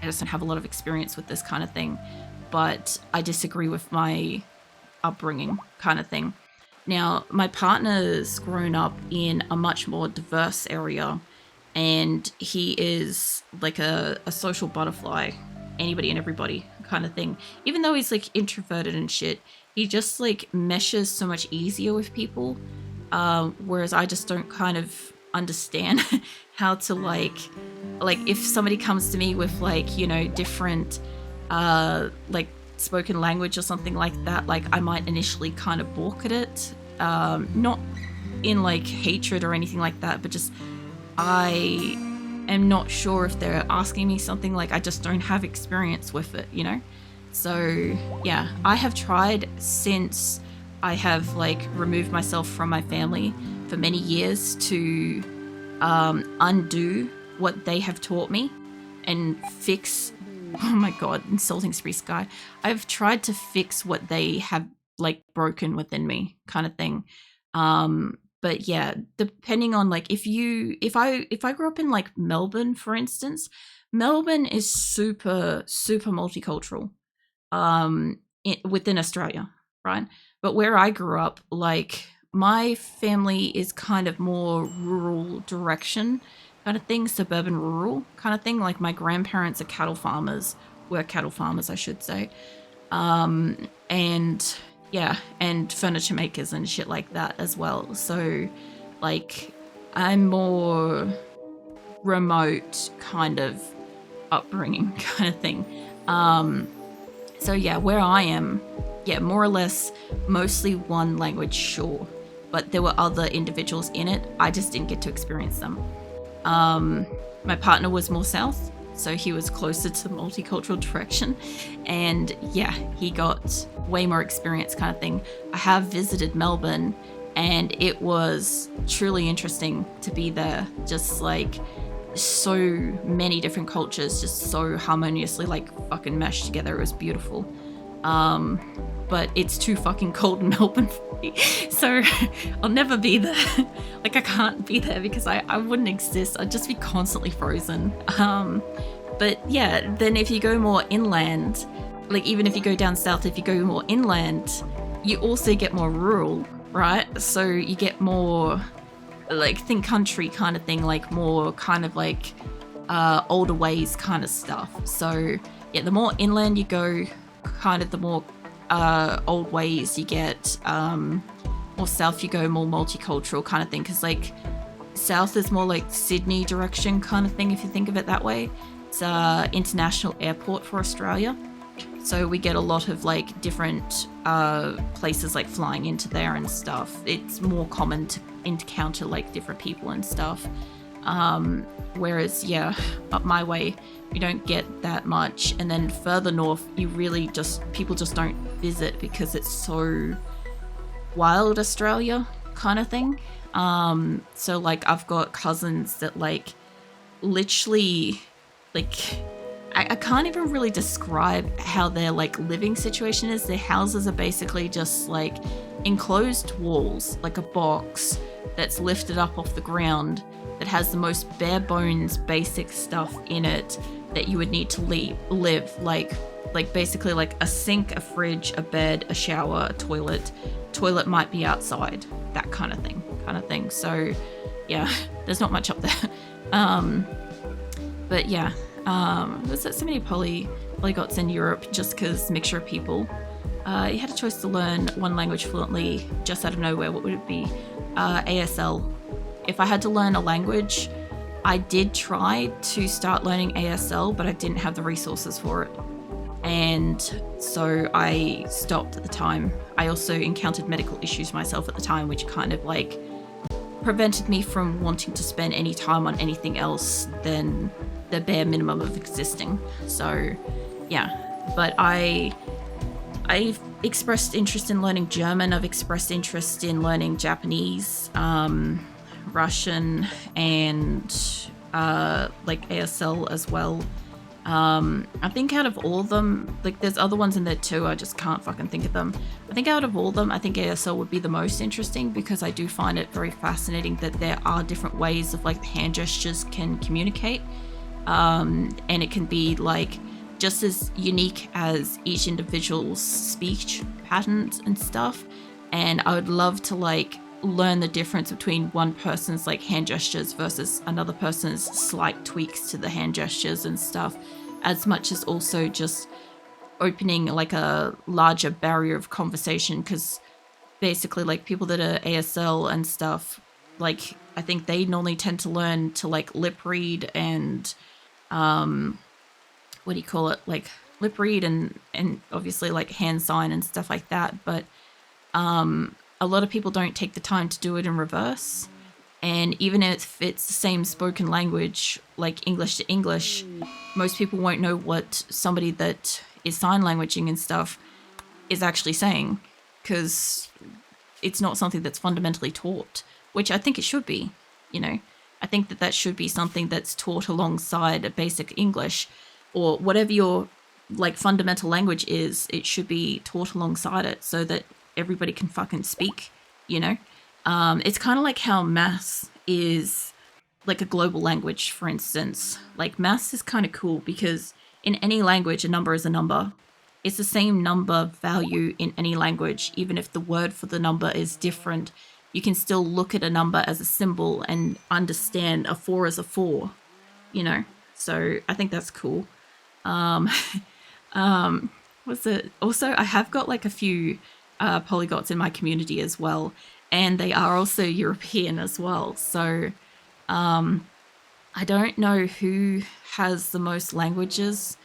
just don't have a lot of experience with this kind of thing. But I disagree with my upbringing kind of thing. Now, my partner's grown up in a much more diverse area, and he is like a social butterfly, anybody and everybody kind of thing. Even though he's like introverted and shit, he just like meshes so much easier with people, whereas I just don't kind of understand how to like if somebody comes to me with like, you know, different like spoken language or something like that, like I might initially kind of balk at it, not in like hatred or anything like that, but just I am not sure if they're asking me something, like I just don't have experience with it, you know. So yeah, I have tried since I have like removed myself from my family for many years to undo what they have taught me and fix, oh my god, insulting spree sky. I've tried to fix what they have like broken within me kind of thing. But yeah, depending on like if I grew up in like Melbourne, for instance, Melbourne is super multicultural within Australia, right? But where I grew up, like my family is kind of more rural direction kind of thing, suburban rural kind of thing. Like my grandparents were cattle farmers, I should say. And yeah, and furniture makers and shit like that as well. So like I'm more remote kind of upbringing kind of thing. So yeah, where I am, yeah, more or less mostly one language, sure, but there were other individuals in it. I just didn't get to experience them. My partner was more south, so he was closer to the multicultural direction, and yeah, he got way more experience kind of thing. I have visited Melbourne, and it was truly interesting to be there. Just like so many different cultures just so harmoniously like fucking meshed together. It was beautiful. But it's too fucking cold in Melbourne for me, so I'll never be there. Like I can't be there because I wouldn't exist. I'd just be constantly frozen. But yeah, then if you go more inland, like even if you go down south, if you go more inland, you also get more rural, right? So you get more like think country kind of thing, like more kind of like older ways kind of stuff. So yeah, the more inland you go, kind of the more old ways you get, or south you go, more multicultural kind of thing, because like south is more like Sydney direction kind of thing, if you think of it that way. It's international airport for Australia, so we get a lot of like different places like flying into there and stuff. It's more common to encounter like different people and stuff, whereas yeah, up my way you don't get that much. And then further north, you really people just don't visit because it's so wild Australia kind of thing. So like I've got cousins that like literally like I can't even really describe how their like living situation is. Their houses are basically just like enclosed walls, like a box that's lifted up off the ground that has the most bare bones basic stuff in it that you would need to live, like basically like a sink, a fridge, a bed, a shower, a toilet might be outside, that kind of thing. So yeah, there's not much up there. But yeah, there's so many polyglots in Europe just because mixture of people. You had a choice to learn one language fluently just out of nowhere, what would it be? ASL. If I had to learn a language, I did try to start learning ASL, but I didn't have the resources for it. And so I stopped at the time. I also encountered medical issues myself at the time, which kind of like prevented me from wanting to spend any time on anything else than the bare minimum of existing. So yeah, but I've expressed interest in learning German. I've expressed interest in learning Japanese, Russian, and like ASL as well. I think out of all of them, like there's other ones in there too, I just can't fucking think of them. I think out of all of them, I think ASL would be the most interesting because I do find it very fascinating that there are different ways of like hand gestures can communicate. and it can be like just as unique as each individual's speech patterns and stuff. And I would love to like learn the difference between one person's like hand gestures versus another person's slight tweaks to the hand gestures and stuff, as much as also just opening like a larger barrier of conversation, because basically like people that are ASL and stuff, like I think they normally tend to learn to like lip read and what do you call it, like lip read and obviously like hand sign and stuff like that, but a lot of people don't take the time to do it in reverse. And even if it's the same spoken language, like English to English, most people won't know what somebody that is sign languaging and stuff is actually saying, because it's not something that's fundamentally taught, which I think it should be, you know. I think that should be something that's taught alongside a basic English, or whatever your like fundamental language is, it should be taught alongside it so that everybody can fucking speak, you know. It's kind of like how maths is like a global language, for instance. Like maths is kind of cool because in any language, a number is a number. It's the same number value in any language, even if the word for the number is different. You can still look at a number as a symbol and understand a 4 as a 4, you know. So I think that's cool. What's it? Also, I have got like a few polyglots in my community as well, and they are also European as well. So I don't know who has the most languages,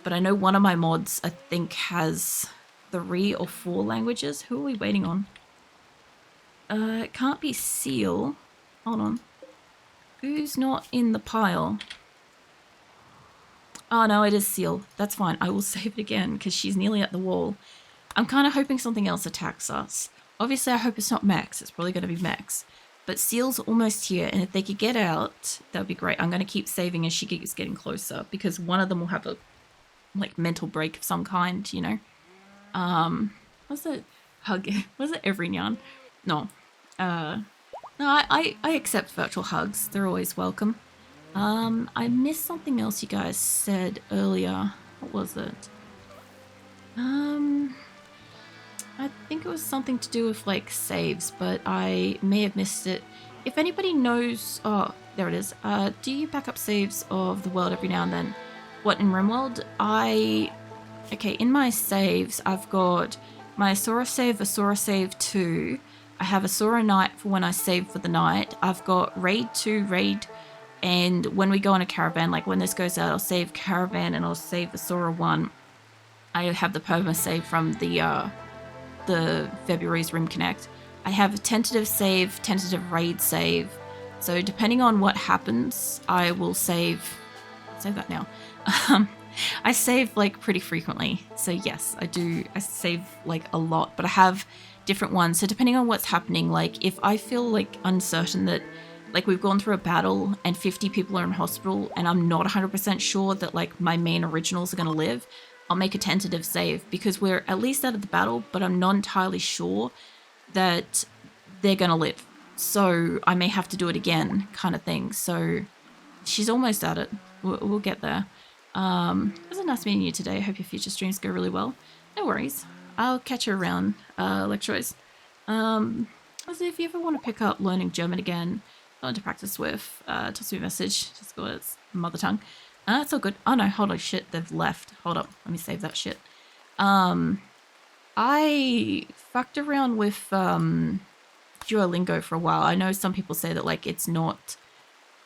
but I know one of my mods, I think, has 3 or 4 languages. Who are we waiting on? It can't be Seal. Hold on. Who's not in the pile? Oh, no, it is Seal. That's fine. I will save it again because she's nearly at the wall. I'm kind of hoping something else attacks us. Obviously, I hope it's not Max. It's probably going to be Max. But Seal's almost here, and if they could get out, that would be great. I'm going to keep saving as she keeps getting closer, because one of them will have a like mental break of some kind, you know. Was it hug? Was it every nyan? No. No, I accept virtual hugs. They're always welcome. I missed something else you guys said earlier. What was it? I think it was something to do with like saves, but I may have missed it. If anybody knows, oh, there it is. Do you back up saves of the world every now and then? What, in RimWorld? Okay, in my saves, I've got my Asora save 2. I have Asora night for when I save for the night. I've got raid 2, raid, and when we go on a caravan, like when this goes out, I'll save caravan and I'll save Asora 1. I have the perma save from the February's Rim Connect. I have a tentative save, tentative raid save. So depending on what happens, I will save that now. I save like pretty frequently. So yes, I do. I save like a lot, but I have different ones. So depending on what's happening, like if I feel like uncertain that like we've gone through a battle and 50 people are in hospital and I'm not 100% sure that like my main originals are going to live, I'll make a tentative save because we're at least out of the battle, but I'm not entirely sure that they're going to live. So I may have to do it again, kind of thing. So she's almost at it. We'll get there. It was a nice meeting you today. I hope your future streams go really well. No worries. I'll catch you around, Lectros. Also, if you ever want to pick up learning German again, not to practice with, toss me a message. Just go, it's mother tongue. It's all good. Oh no, hold on, shit, they've left. Hold up, let me save that shit. I fucked around with Duolingo for a while. I know some people say that like it's not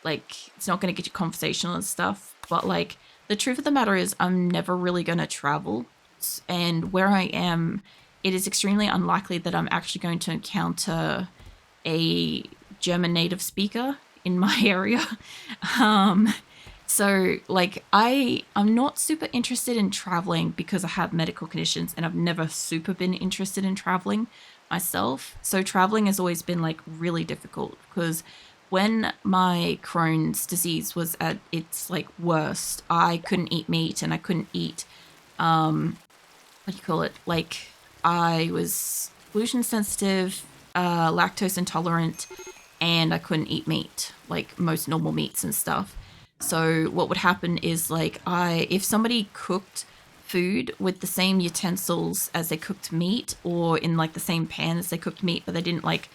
going to get you conversational and stuff, but like the truth of the matter is I'm never really going to travel, and where I am, it is extremely unlikely that I'm actually going to encounter a German native speaker in my area. So like I'm not super interested in traveling because I have medical conditions and I've never super been interested in traveling myself. So traveling has always been like really difficult because when my Crohn's disease was at its like worst, I couldn't eat meat and I couldn't eat, what do you call it? Like I was gluten sensitive, lactose intolerant, and I couldn't eat meat, like most normal meats and stuff. So what would happen is like if somebody cooked food with the same utensils as they cooked meat, or in like the same pan as they cooked meat, but they didn't like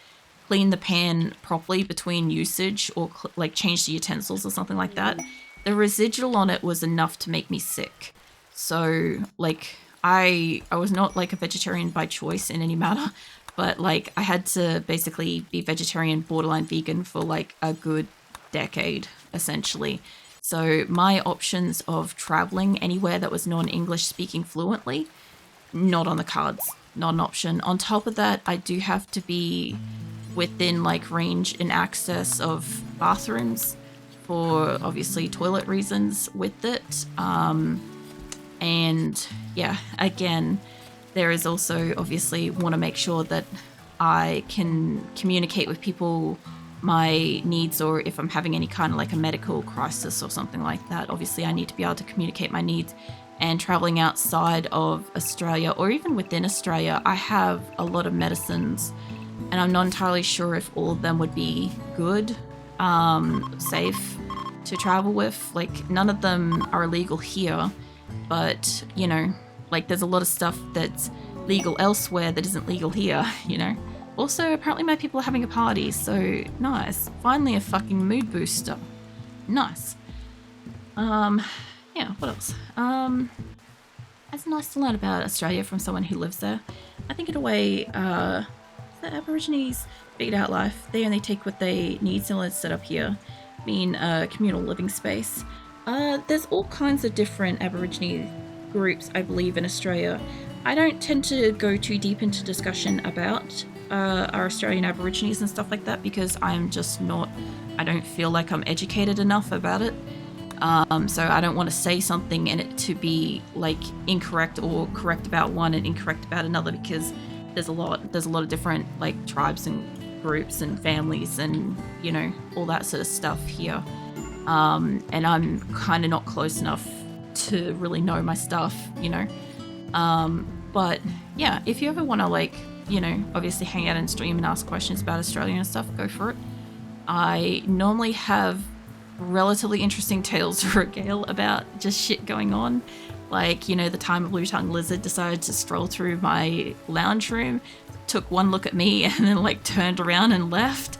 clean the pan properly between usage, or like change the utensils or something like that, the residual on it was enough to make me sick. So like I was not like a vegetarian by choice in any matter, but like I had to basically be vegetarian, borderline vegan for like a good decade essentially. So my options of traveling anywhere that was non-English speaking fluently, not on the cards, not an option. On top of that, I do have to be within like range and access of bathrooms for obviously toilet reasons with it. And yeah, again, there is also obviously want to make sure that I can communicate with people my needs, or if I'm having any kind of like a medical crisis or something like that, obviously I need to be able to communicate my needs. And traveling outside of Australia, or even within Australia, I have a lot of medicines, and I'm not entirely sure if all of them would be good, safe to travel with. Like none of them are illegal here, but you know, like there's a lot of stuff that's legal elsewhere that isn't legal here, you know. Also, apparently my people are having a party, so nice. Finally a fucking mood booster. Nice. Yeah, what else? It's nice to learn about Australia from someone who lives there. I think in a way, the Aborigines figured out life. They only take what they need, so let's set up here. Being a communal living space. There's all kinds of different Aborigine groups, I believe, in Australia. I don't tend to go too deep into discussion about our Australian Aborigines and stuff like that, because I'm just not, I don't feel like I'm educated enough about it. So I don't want to say something and it to be like incorrect, or correct about one and incorrect about another, because there's a lot of different like tribes and groups and families and, you know, all that sort of stuff here. And I'm kind of not close enough to really know my stuff, you know. But yeah, if you ever want to like, you know, obviously hang out and stream and ask questions about Australia and stuff, go for it. I normally have relatively interesting tales to regale about just shit going on. Like, you know, the time a blue-tongued lizard decided to stroll through my lounge room, took one look at me and then like turned around and left.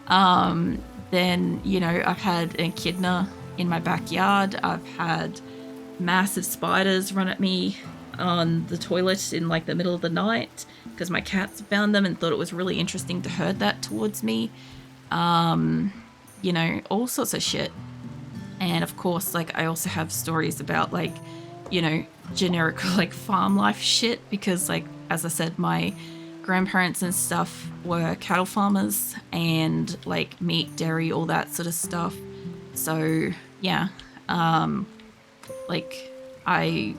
Then, you know, I've had an echidna in my backyard. I've had massive spiders run at me on the toilet in like the middle of the night because my cats found them and thought it was really interesting to herd that towards me. You know, all sorts of shit. And of course, like I also have stories about like, you know, generic like farm life shit, because like, as I said, my grandparents and stuff were cattle farmers and like meat, dairy, all that sort of stuff. So yeah, like I've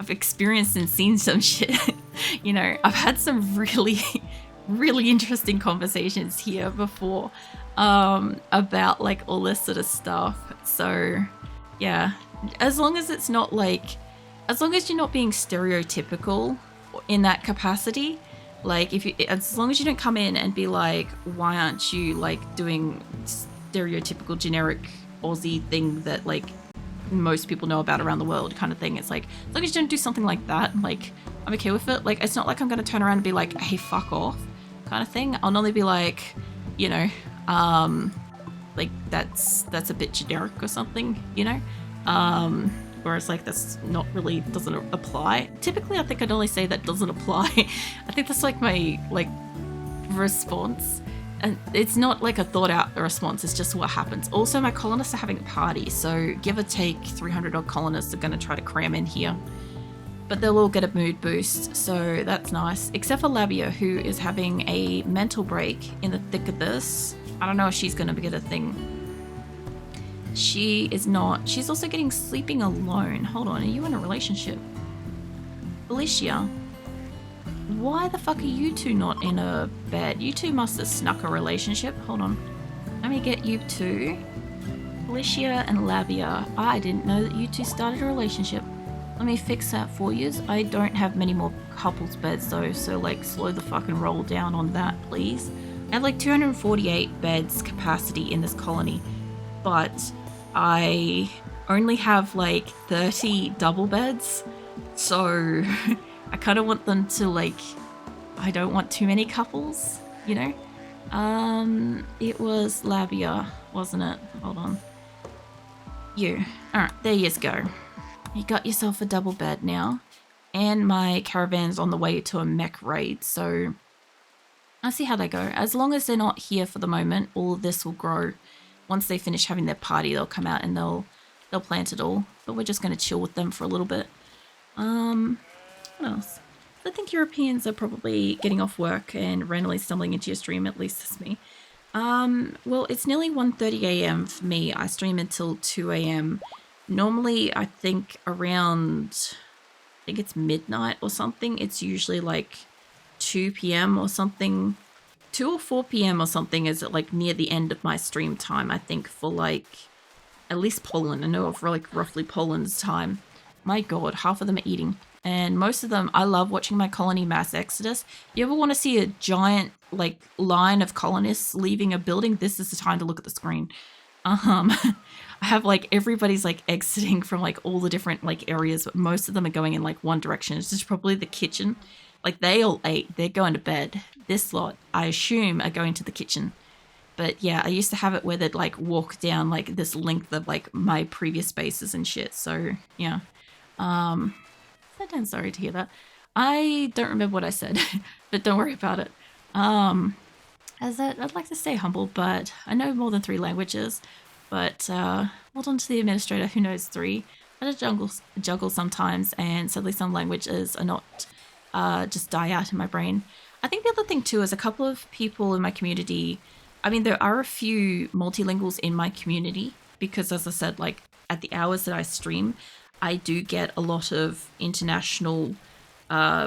experienced and seen some shit. You know, I've had some really interesting conversations here before about like all this sort of stuff. So yeah, as long as it's not like, as long as you're not being stereotypical in that capacity, like if you, as long as you don't come in and be like, why aren't you like doing stereotypical generic Aussie thing that like most people know about around the world kind of thing. It's like, as long as you don't do something like that, like I'm okay with it. Like it's not like I'm going to turn around and be like, hey, fuck off kind of thing. I'll normally be like, you know, like that's a bit generic or something, you know. Whereas like that's not really, doesn't apply. Typically I think I'd only say that doesn't apply. I think that's like my like response, and it's not like a thought out response, it's just what happens. Also my colonists are having a party, so give or take 300 odd colonists are going to try to cram in here, but they'll all get a mood boost, so that's nice, except for Labia, who is having a mental break in the thick of this. I don't know if she's going to get a thing. She is not. She's also getting sleeping alone. Hold on, are you in a relationship? Alicia, why the fuck are you two not in a bed? You two must have snuck a relationship. Hold on. Let me get you two. Alicia and Labia. I didn't know that you two started a relationship. Let me fix that for you. I don't have many more couples beds though, so like slow the fucking roll down on that, please. I have like 248 beds capacity in this colony, but I only have like 30 double beds, so I kind of want them to like, I don't want too many couples, you know? It was Labia, wasn't it? Hold on. You. Alright, there you go. You got yourself a double bed now. And my caravan's on the way to a mech raid, so I'll see how they go. As long as they're not here for the moment, all of this will grow. Once they finish having their party, they'll come out and they'll plant it all. But we're just going to chill with them for a little bit. What else? I think Europeans are probably getting off work and randomly stumbling into your stream, at least it's me. Well, it's nearly 1:30 a.m. for me. I stream until 2 a.m. Normally, I think around, I think it's midnight or something. It's usually like 2 p.m. or something. 2 or 4 p.m. or something is like near the end of my stream time, I think, for like at least Poland. I know of like roughly Poland's time. My god, half of them are eating. And most of them, I love watching my colony mass exodus. You ever want to see a giant like line of colonists leaving a building? This is the time to look at the screen. I have like everybody's like exiting from like all the different like areas, but most of them are going in like one direction. It's just probably the kitchen. Like they all ate, they're going to bed. This lot, I assume, are going to the kitchen. But yeah, I used to have it where they'd like walk down like this length of like my previous bases and shit. So yeah. I'm sorry to hear that. I don't remember what I said, but don't worry about it. I'd like to stay humble, but I know more than 3 languages. But hold on to the administrator who knows 3. I just juggle sometimes, and sadly some languages are not just die out in my brain. I think the other thing too is a couple of people in my community. I mean, there are a few multilinguals in my community because, as I said, like at the hours that I stream, I do get a lot of international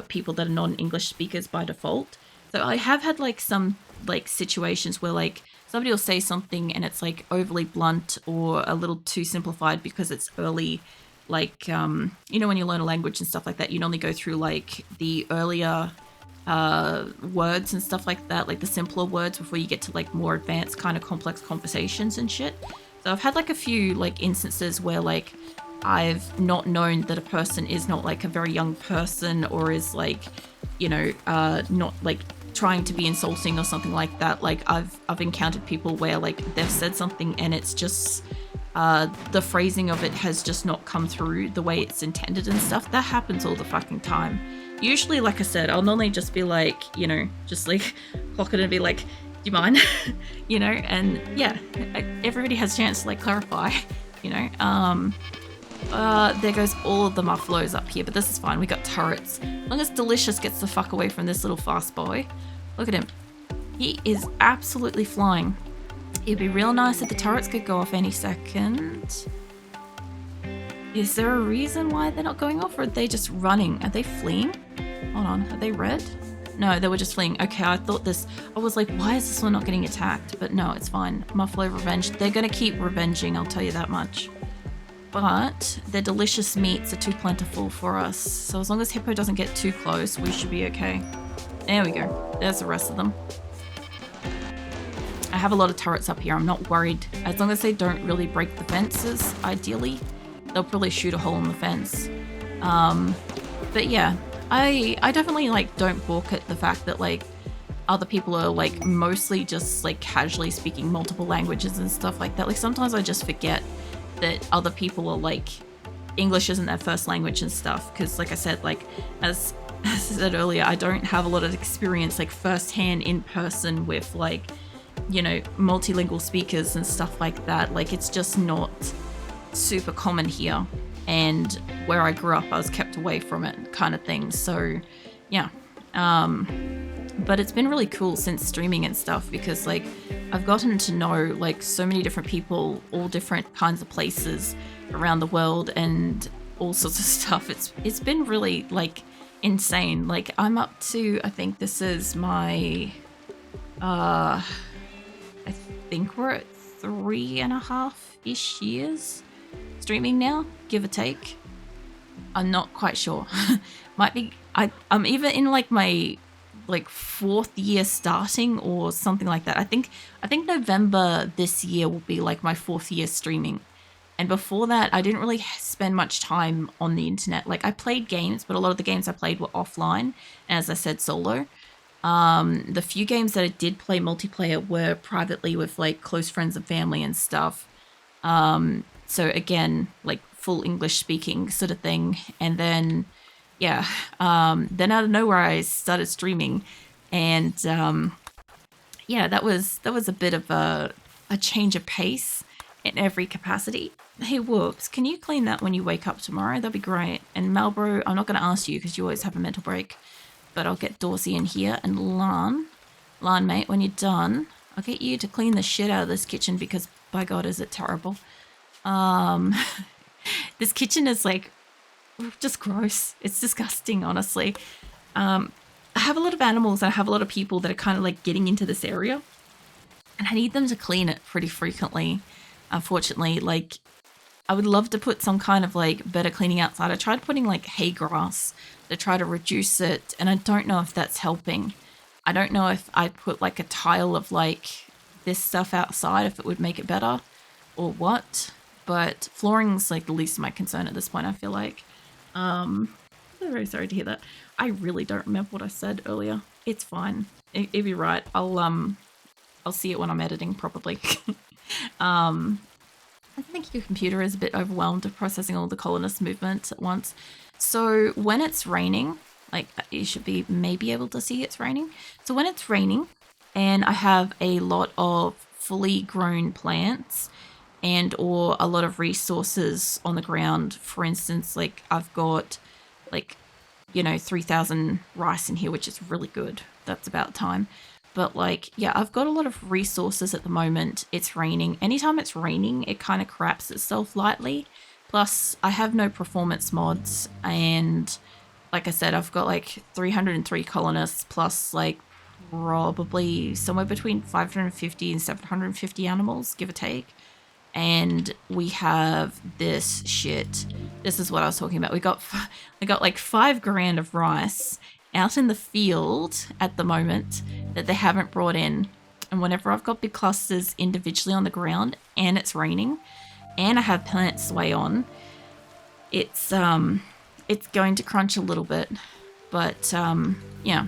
people that are non-English speakers by default. So I have had like some like situations where like somebody will say something and it's like overly blunt or a little too simplified because it's early. Like, you know, when you learn a language and stuff like that, you normally go through like the earlier words and stuff like that, like the simpler words before you get to like more advanced kind of complex conversations and shit. So I've had like a few like instances where like I've not known that a person is not like a very young person or is like, you know, not like trying to be insulting or something like that. Like I've encountered people where like they've said something and it's just the phrasing of it has just not come through the way it's intended and stuff. That happens all the fucking time. Usually, like I said, I'll normally just be like, you know, just like clock it and be like, do you mind? You know, and yeah, everybody has a chance to like clarify, you know. There goes all of the muffaloes up here, but this is fine. We got turrets. As long as Delicious gets the fuck away from this little fast boy. Look at him. He is absolutely flying. It'd be real nice if the turrets could go off any second. Is there a reason why they're not going off, or are they just running? Are they fleeing? Hold on, are they red? No, they were just fleeing. Okay, I thought this... I was like, why is this one not getting attacked? But no, it's fine. Muffalo revenge. They're going to keep revenging, I'll tell you that much. But their delicious meats are too plentiful for us. So as long as Hippo doesn't get too close, we should be okay. There we go. There's the rest of them. I have a lot of turrets up here. I'm not worried. As long as they don't really break the fences, ideally, they'll probably shoot a hole in the fence. But yeah, I definitely like don't balk at the fact that like other people are like mostly just like casually speaking multiple languages and stuff like that. Like sometimes I just forget that other people are like English isn't their first language and stuff, because like I said, like as I said earlier, I don't have a lot of experience like firsthand in person with like, you know, multilingual speakers and stuff like that. Like it's just not super common here, and where I grew up I was kept away from it kind of thing. So yeah, but it's been really cool since streaming and stuff, because like I've gotten to know like so many different people, all different kinds of places around the world and all sorts of stuff. It's been really like insane. Like I'm up to, I think this is my I think we're at 3.5-ish years streaming now, give or take. I'm not quite sure. Might be I'm either in like my like 4th year starting or something like that. I think November this year will be like my 4th year streaming. And before that, I didn't really spend much time on the internet. Like, I played games, but a lot of the games I played were offline, as I said, solo. The few games that I did play multiplayer were privately with like close friends and family and stuff. So again, like full English speaking sort of thing. And then, yeah, then out of nowhere I started streaming, and yeah, that was a bit of a change of pace in every capacity. Hey, Whoops, can you clean that when you wake up tomorrow? That'd be great. And Malbro, I'm not going to ask you because you always have a mental break, but I'll get Dorsey in here. And Lan, mate, when you're done, I'll get you to clean the shit out of this kitchen because, by God, is it terrible. This kitchen is like just gross. It's disgusting, honestly. I have a lot of animals and I have a lot of people that are kind of like getting into this area, and I need them to clean it pretty frequently. Unfortunately, like, I would love to put some kind of like better cleaning outside. I tried putting like hay grass to try to reduce it, and I don't know if that's helping. I don't know if I put like a tile of like this stuff outside, if it would make it better or what. But flooring's like the least of my concern at this point, I feel like. I'm very sorry to hear that. I really don't remember what I said earlier. It's fine. It'll be right. I'll see it when I'm editing, probably. I think your computer is a bit overwhelmed of processing all the colonist movements at once. So when it's raining, like, you should be maybe able to see it's raining. So when it's raining and I have a lot of fully grown plants and or a lot of resources on the ground, for instance, like I've got like, 3,000 rice in here, which is really good. That's about time. But like, yeah, I've got a lot of resources at the moment. It's raining. Anytime it's raining, it kind of craps itself lightly. Plus, I have no performance mods. And like I said, I've got like 303 colonists plus like probably somewhere between 550 and 750 animals, give or take. And we have this shit. This is what I was talking about. We got like 5 grand of rice out in the field at the moment that they haven't brought in. And whenever I've got big clusters individually on the ground and it's raining and I have plants sway on, it's going to crunch a little bit. But yeah,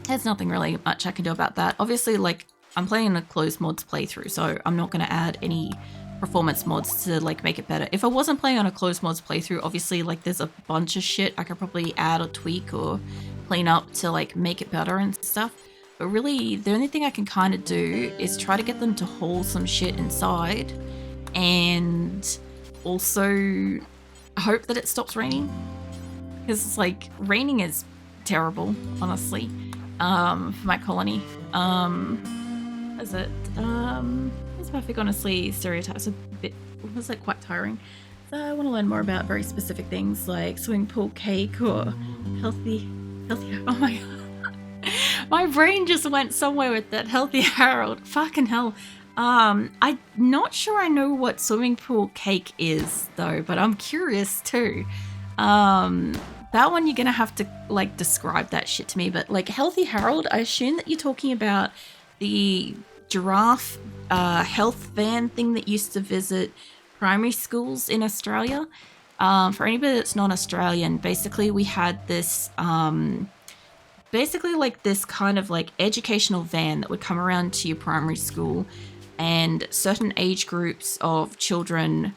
there's nothing really much I can do about that. Obviously, like, I'm playing a closed mods playthrough, so I'm not going to add any performance mods to like make it better. If I wasn't playing on a closed mods playthrough, obviously like there's a bunch of shit I could probably add or tweak or clean up to like make it better and stuff. But really, the only thing I can kind of do is try to get them to haul some shit inside and also hope that it stops raining. Because it's like, raining is terrible, honestly, for my colony. Is it? It's perfect, honestly. Stereotypes a bit, was like quite tiring. So I want to learn more about very specific things like swimming pool cake or healthy. Oh my god, my brain just went somewhere with that. Healthy Harold. Fucking hell. I'm not sure I know what swimming pool cake is though, but I'm curious too. That one you're gonna have to like describe that shit to me. But like Healthy Harold, I assume that you're talking about the giraffe health van thing that used to visit primary schools in Australia. For anybody that's not Australian, basically we had this basically like this kind of like educational van that would come around to your primary school, and certain age groups of children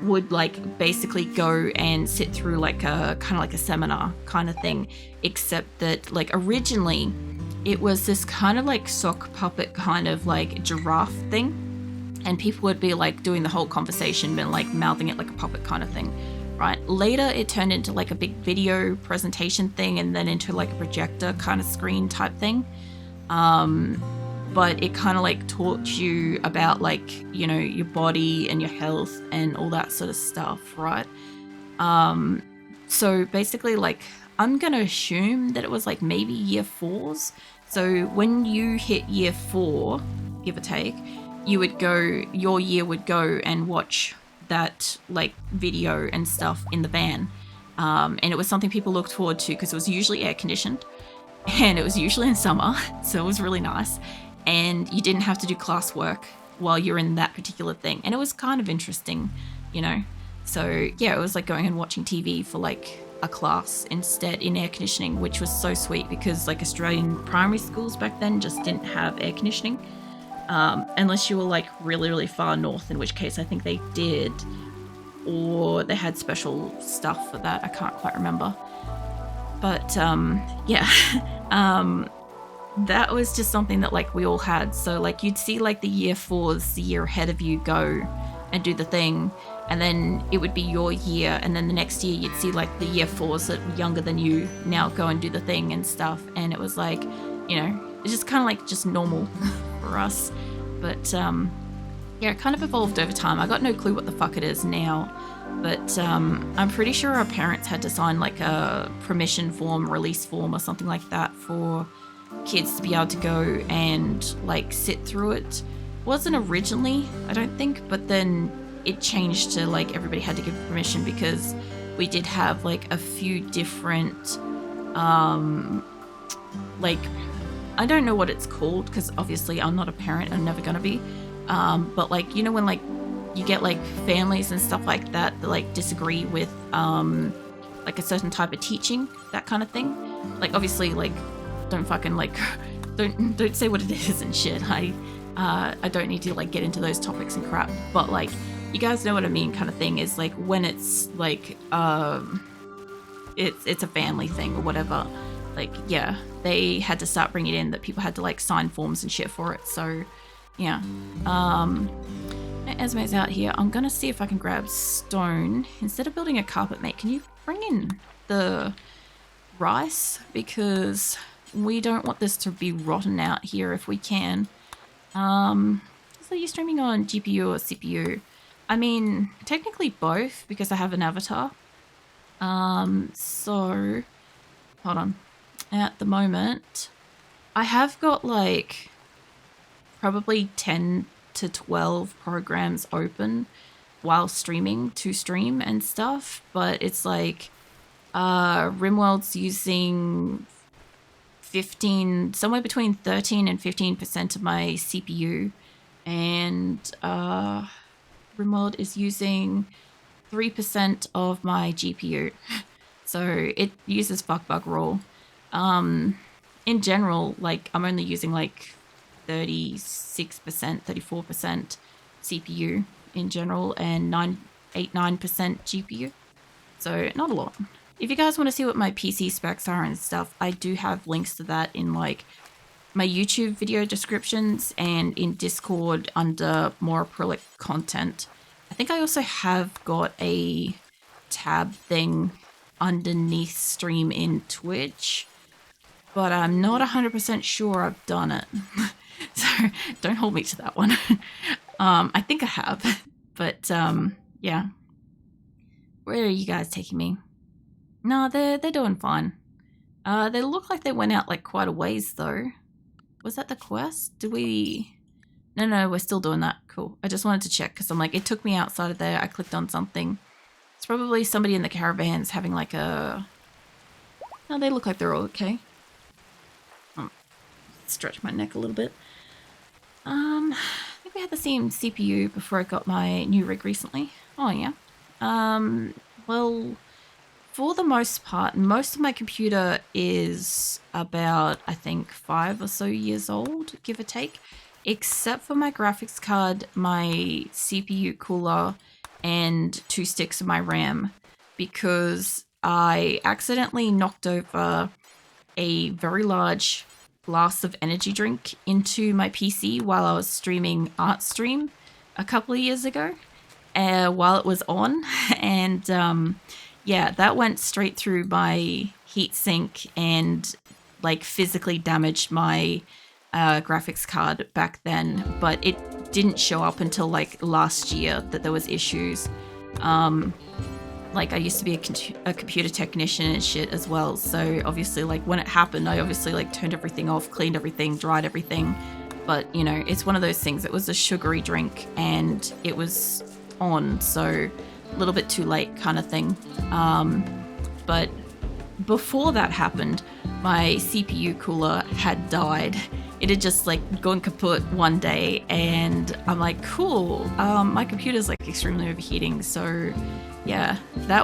would like basically go and sit through like a kind of like a seminar kind of thing, except that like originally it was this kind of like sock puppet kind of like giraffe thing, and people would be like doing the whole conversation and like mouthing it like a puppet kind of thing, right? Later it turned into like a big video presentation thing and then into like a projector kind of screen type thing. But it kind of like taught you about like, you know, your body and your health and all that sort of stuff, right? So basically like I'm gonna assume that it was like maybe year 4s. So when you hit year 4, give or take, your year would go and watch that like video and stuff in the van. And it was something people looked forward to because it was usually air conditioned and it was usually in summer. So it was really nice. And you didn't have to do classwork while you're in that particular thing. And it was kind of interesting, you know. So yeah, it was like going and watching TV for like a class instead in air conditioning, which was so sweet because like Australian primary schools back then just didn't have air conditioning, unless you were like really, really far north, in which case I think they did, or they had special stuff for that. I can't quite remember. But yeah, that was just something that like we all had. So like you'd see like the year 4s the year ahead of you go and do the thing, and then it would be your year, and then the next year you'd see like the year 4s that were younger than you now go and do the thing and stuff. And it was like, you know, it's just kind of like just normal for us. But yeah, it kind of evolved over time. I got no clue what the fuck it is now, but I'm pretty sure our parents had to sign like a permission form, release form or something like that for kids to be able to go and like sit through it. Wasn't originally, I don't think, but then it changed to like everybody had to give permission because we did have like a few different like, I don't know what it's called because obviously I'm not a parent, I'm never gonna be, but like, you know, when like you get like families and stuff like that that like disagree with like a certain type of teaching, that kind of thing. Like obviously like don't fucking like don't say what it is and shit. I don't need to like get into those topics and crap, but like you guys know what I mean, kind of thing, is like when it's like it's a family thing or whatever. Like yeah, they had to start bringing it in that people had to like sign forms and shit for it. So yeah, Esme's out here. I'm gonna see if I can grab stone instead of building a carpet, mate. Can you bring in the rice, because we don't want this to be rotten out here if we can. So you're streaming on GPU or CPU? I mean, technically both, because I have an avatar. So hold on. At the moment, I have got like probably 10 to 12 programs open while streaming to stream and stuff, but it's like RimWorld's using 15, somewhere between 13 and 15% of my CPU, and RimWorld is using 3% of my GPU. So it uses fuckbug raw. In general, like I'm only using like 36%, 34% CPU in general, and 9% GPU. So not a lot. If you guys want to see what my PC specs are and stuff, I do have links to that in like my YouTube video descriptions and in Discord under more acrylic content. I think I also have got a tab thing underneath stream in Twitch, but I'm not 100% sure I've done it. So don't hold me to that one. I think I have, but yeah. Where are you guys taking me? No, they're doing fine. They look like they went out like quite a ways though. Was that the quest? Did we... No, we're still doing that. Cool. I just wanted to check because I'm like, it took me outside of there. I clicked on something. It's probably somebody in the caravans having like a... No, they look like they're all okay. Stretch my neck a little bit. I think we had the same CPU before I got my new rig recently. Oh yeah. Well, for the most part, most of my computer is about, I think, 5 or so years old, give or take, except for my graphics card, my CPU cooler, and 2 sticks of my RAM, because I accidentally knocked over a very large glass of energy drink into my PC while I was streaming Artstream a couple of years ago, while it was on, and yeah, that went straight through my heatsink and like physically damaged my graphics card back then, but it didn't show up until like last year that there was issues. Like I used to be a computer technician and shit as well, so obviously like when it happened, I obviously like turned everything off, cleaned everything, dried everything, but you know, it's one of those things. It was a sugary drink and it was on, so a little bit too late kind of thing. But before that happened, my CPU cooler had died it had just like gone kaput one day, and I'm like, cool, my computer's like extremely overheating. So yeah, that